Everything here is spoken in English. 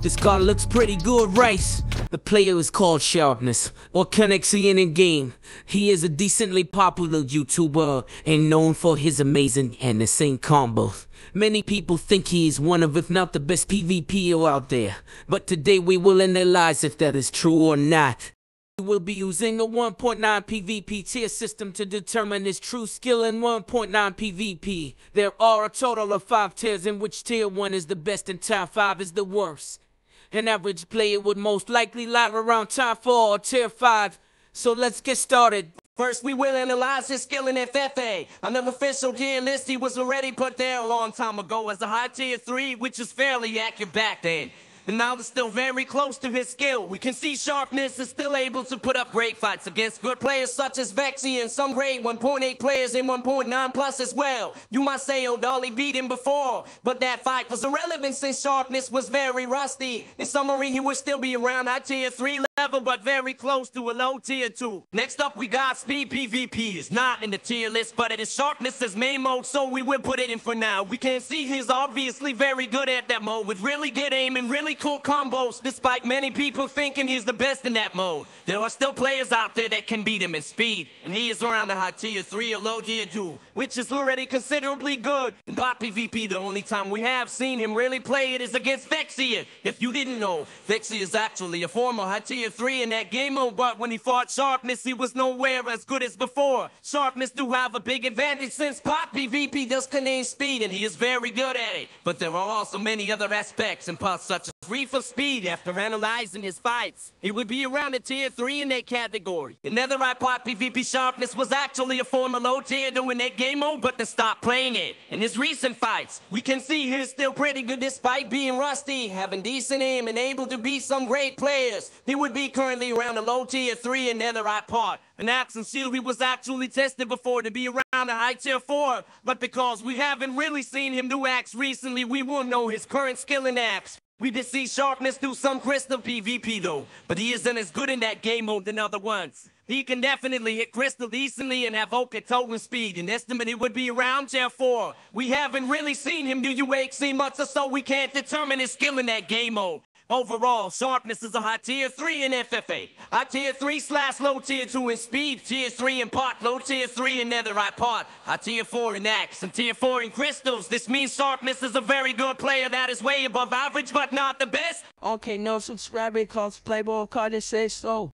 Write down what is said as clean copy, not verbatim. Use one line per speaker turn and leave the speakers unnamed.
This card looks pretty good, right? The player is called Sharpness, or Connexy in game. He is a decently popular YouTuber and known for his amazing and insane combos. Many people think he is one of, if not the best PvPer out there. But today we will analyze if that is true or not. We will be using a 1.9 PvP tier system to determine his true skill in 1.9 PvP. There are a total of 5 tiers, in which tier 1 is the best and tier 5 is the worst. An average player would most likely lie around tier 4 or tier 5. So let's get started.
First, we will analyze his skill in FFA. On the official tier list, he was already put there a long time ago as a high tier 3, which is fairly accurate back then. And now it's still very close to his skill. We can see Sharpness is still able to put up great fights against good players such as Vexy and some great 1.8 players and 1.9 plus as well. You might say Dolly beat him before, but that fight was irrelevant since Sharpness was very rusty. In summary, he would still be around high tier 3 level, but very close to a low tier 2. Next up, we got Speed PvP. It's not in the tier list, but it is Sharpness's main mode, so we will put it in for now. We can see he's obviously very good at that mode with really good aim and really cool combos, despite many people thinking he's the best in that mode. There are still players out there that can beat him in speed, and he is around the high tier 3 or low tier 2, which is already considerably good. In bot PvP, the only time we have seen him really play it is against Vexy. If you didn't know, Vexy is actually a former high tier 3 in that game mode, but when he fought Sharpness, he was nowhere as good as before. Sharpness do have a big advantage since bot PvP does contain speed, and he is very good at it. But there are also many other aspects in bots such as for speed. After analyzing his fights, he would be around a tier 3 in that category. In netherite pot PvP, Sharpness was actually a former low tier in that game mode, but then stopped playing it. In his recent fights, we can see he's still pretty good despite being rusty, having decent aim and able to beat some great players. He would be currently around a low tier 3 in netherite pot. An axe and shield he was actually tested before to be around a high tier 4, but because we haven't really seen him do axe recently, we won't know his current skill in axe. We did see Sharpness do some crystal PvP though, but he isn't as good in that game mode than other ones. He can definitely hit crystal decently and have okay total speed, and estimate it would be around tier 4. We haven't really seen him do UHC much, so we can't determine his skill in that game mode. Overall, Sharpness is a high tier 3 in FFA, high tier 3/low tier 2 in speed, tier 3 in pot, low tier 3 in netherite pot, high tier 4 in axe, and tier 4 in crystals. This means Sharpness is a very good player that is way above average, but not the best.
Okay, no subscribe because Playboy Carter says so.